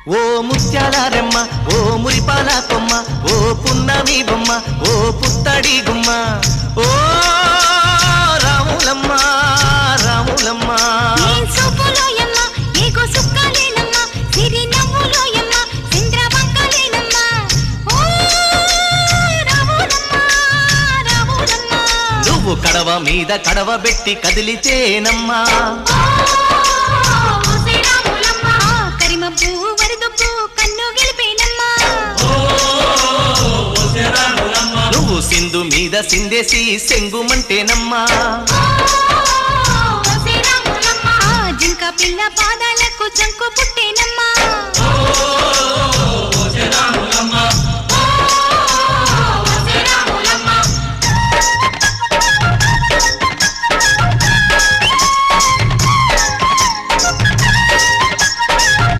ఓ ముత్యాల రెమ్మ ఓ మురిపాల కొమ్మ ఓ పున్నమి బొమ్మ ఓ పుత్తడి గుమ్మ ఓ రాములమ్మ రాములమ్మ నువ్వు కడవ మీద కడవ పెట్టి కదిలితేనమ్మా నువ్వు సింధు మీద సిందేసి సెంగుమంటేనమ్మా జింక పిల్ల పాదాలకు జంకు పుట్టేన